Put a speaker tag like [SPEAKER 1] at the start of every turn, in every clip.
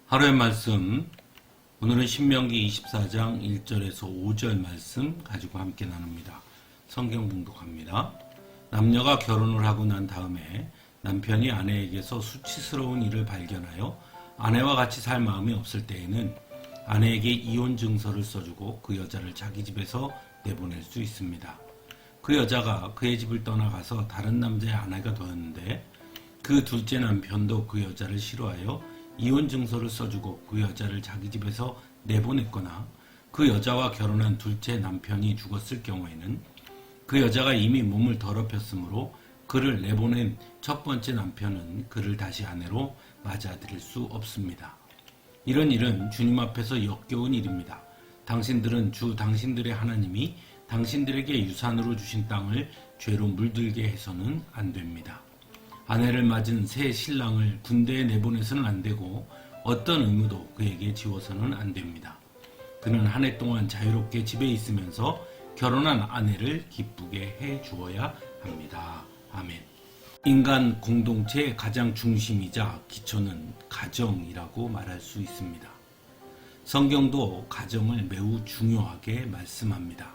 [SPEAKER 1] 하루의 말씀, 오늘은 신명기 24장 1절에서 5절 말씀 가지고 함께 나눕니다. 성경 봉독합니다. 남녀가 결혼을 하고 난 다음에 남편이 아내에게서 수치스러운 일을 발견하여 아내와 같이 살 마음이 없을 때에는 아내에게 이혼 증서를 써주고 그 여자를 자기 집에서 내보낼 수 있습니다. 그 여자가 그의 집을 떠나가서 다른 남자의 아내가 되었는데 그 둘째 남편도 그 여자를 싫어하여 이혼 증서를 써주고 그 여자를 자기 집에서 내보냈거나 그 여자와 결혼한 둘째 남편이 죽었을 경우에는 그 여자가 이미 몸을 더럽혔으므로 그를 내보낸 첫 번째 남편은 그를 다시 아내로 맞아들일 수 없습니다. 이런 일은 주님 앞에서 역겨운 일입니다. 당신들은 주 당신들의 하나님이 당신들에게 유산으로 주신 땅을 죄로 물들게 해서는 안 됩니다. 아내를 맞은 새 신랑을 군대에 내보내서는 안 되고 어떤 의무도 그에게 지워서는 안 됩니다. 그는 한 해 동안 자유롭게 집에 있으면서 결혼한 아내를 기쁘게 해 주어야 합니다. 아멘. 인간 공동체의 가장 중심이자 기초는 가정이라고 말할 수 있습니다. 성경도 가정을 매우 중요하게 말씀합니다.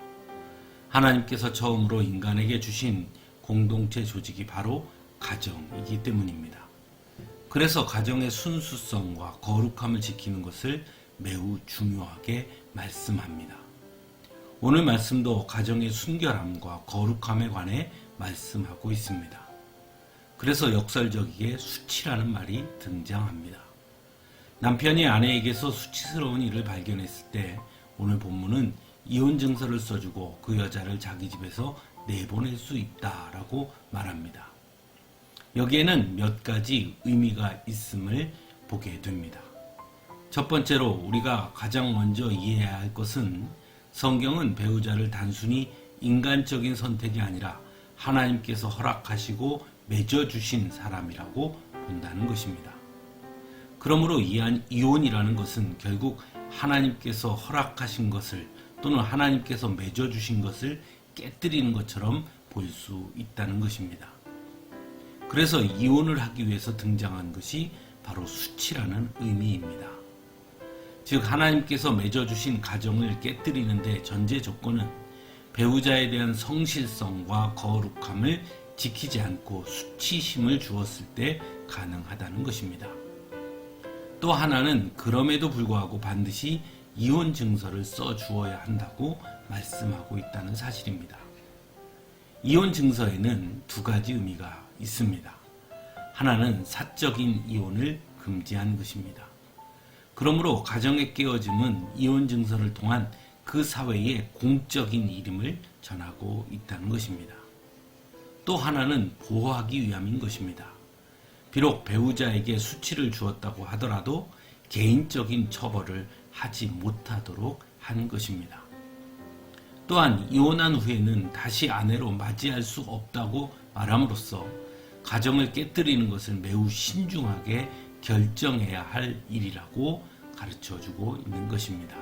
[SPEAKER 1] 하나님께서 처음으로 인간에게 주신 공동체 조직이 바로 가정이기 때문입니다. 그래서 가정의 순수성과 거룩함을 지키는 것을 매우 중요하게 말씀합니다. 오늘 말씀도 가정의 순결함과 거룩함에 관해 말씀하고 있습니다. 그래서 역설적이게 수치라는 말이 등장합니다. 남편이 아내에게서 수치스러운 일을 발견했을 때 오늘 본문은 이혼 증서를 써주고 그 여자를 자기 집에서 내보낼 수 있다라고 말합니다. 여기에는 몇 가지 의미가 있음을 보게 됩니다. 첫 번째로 우리가 가장 먼저 이해해야 할 것은 성경은 배우자를 단순히 인간적인 선택이 아니라 하나님께서 허락하시고 맺어주신 사람이라고 본다는 것입니다. 그러므로 이혼이라는 것은 결국 하나님께서 허락하신 것을 또는 하나님께서 맺어주신 것을 깨뜨리는 것처럼 볼 수 있다는 것입니다. 그래서 이혼을 하기 위해서 등장한 것이 바로 수치라는 의미입니다. 즉 하나님께서 맺어주신 가정을 깨뜨리는데 전제 조건은 배우자에 대한 성실성과 거룩함을 지키지 않고 수치심을 주었을 때 가능하다는 것입니다. 또 하나는 그럼에도 불구하고 반드시 이혼 증서를 써주어야 한다고 말씀하고 있다는 사실입니다. 이혼 증서에는 두 가지 의미가 있습니다. 하나는 사적인 이혼을 금지한 것입니다. 그러므로 가정의 깨어짐은 이혼 증서를 통한 그 사회의 공적인 이름을 전하고 있다는 것입니다. 또 하나는 보호하기 위함인 것입니다. 비록 배우자에게 수치를 주었다고 하더라도 개인적인 처벌을 하지 못하도록 한 것입니다. 또한 이혼한 후에는 다시 아내로 맞이할 수 없다고 말함으로써 가정을 깨뜨리는 것을 매우 신중하게 결정해야 할 일이라고 가르쳐주고 있는 것입니다.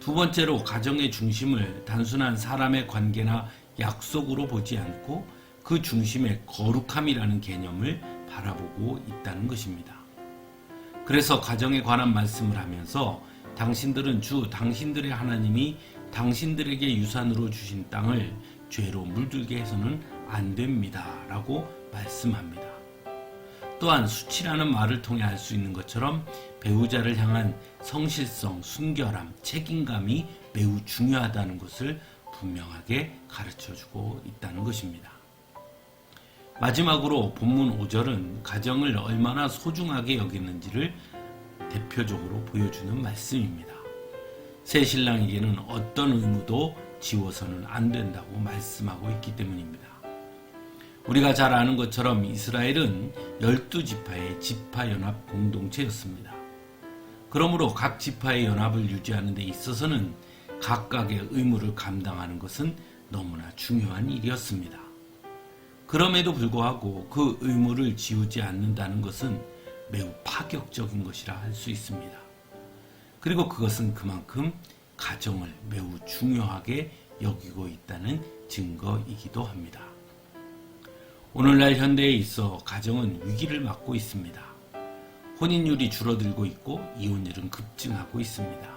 [SPEAKER 1] 두 번째로 가정의 중심을 단순한 사람의 관계나 약속으로 보지 않고 그 중심에 거룩함이라는 개념을 바라보고 있다는 것입니다. 그래서 가정에 관한 말씀을 하면서 당신들은 주 당신들의 하나님이 당신들에게 유산으로 주신 땅을 죄로 물들게 해서는 안 됩니다 라고 말씀합니다. 또한 수치라는 말을 통해 알 수 있는 것처럼 배우자를 향한 성실성, 순결함, 책임감이 매우 중요하다는 것을 분명하게 가르쳐주고 있다는 것입니다. 마지막으로 본문 5절은 가정을 얼마나 소중하게 여기는지를 대표적으로 보여주는 말씀입니다. 새 신랑에게는 어떤 의무도 지워서는 안 된다고 말씀하고 있기 때문입니다. 우리가 잘 아는 것처럼 이스라엘은 12지파의 지파연합 공동체였습니다. 그러므로 각 지파의 연합을 유지하는 데 있어서는 각각의 의무를 감당하는 것은 너무나 중요한 일이었습니다. 그럼에도 불구하고 그 의무를 지우지 않는다는 것은 매우 파격적인 것이라 할 수 있습니다. 그리고 그것은 그만큼 가정을 매우 중요하게 여기고 있다는 증거이기도 합니다. 오늘날 현대에 있어 가정은 위기를 맞고 있습니다. 혼인율이 줄어들고 있고 이혼율은 급증하고 있습니다.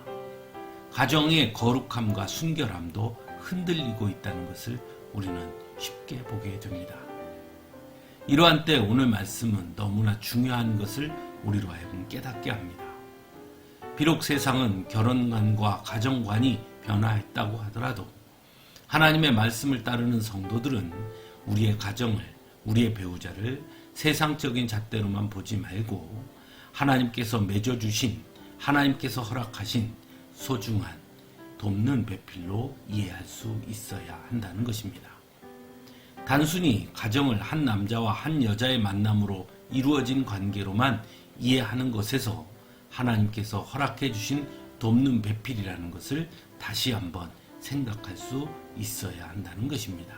[SPEAKER 1] 가정의 거룩함과 순결함도 흔들리고 있다는 것을 우리는 쉽게 보게 됩니다. 이러한 때 오늘 말씀은 너무나 중요한 것을 우리로 하여금 깨닫게 합니다. 비록 세상은 결혼관과 가정관이 변화했다고 하더라도 하나님의 말씀을 따르는 성도들은 우리의 가정을, 우리의 배우자를 세상적인 잣대로만 보지 말고 하나님께서 맺어주신, 하나님께서 허락하신 소중한 돕는 배필로 이해할 수 있어야 한다는 것입니다. 단순히 가정을 한 남자와 한 여자의 만남으로 이루어진 관계로만 이해하는 것에서 하나님께서 허락해 주신 돕는 배필이라는 것을 다시 한번 생각할 수 있어야 한다는 것입니다.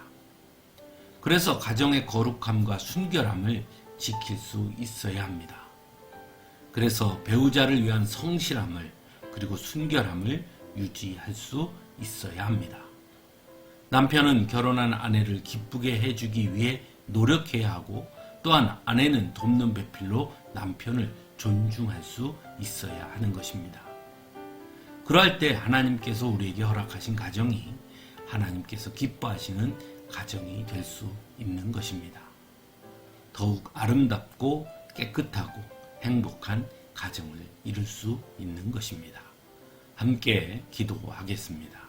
[SPEAKER 1] 그래서 가정의 거룩함과 순결함을 지킬 수 있어야 합니다. 그래서 배우자를 위한 성실함을 그리고 순결함을 유지할 수 있어야 합니다. 남편은 결혼한 아내를 기쁘게 해주기 위해 노력해야 하고 또한 아내는 돕는 배필로 남편을 존중할 수 있어야 하는 것입니다. 그러할 때 하나님께서 우리에게 허락하신 가정이 하나님께서 기뻐하시는 가정이 될 수 있는 것입니다. 더욱 아름답고 깨끗하고 행복한 가정을 이룰 수 있는 것입니다. 함께 기도하겠습니다.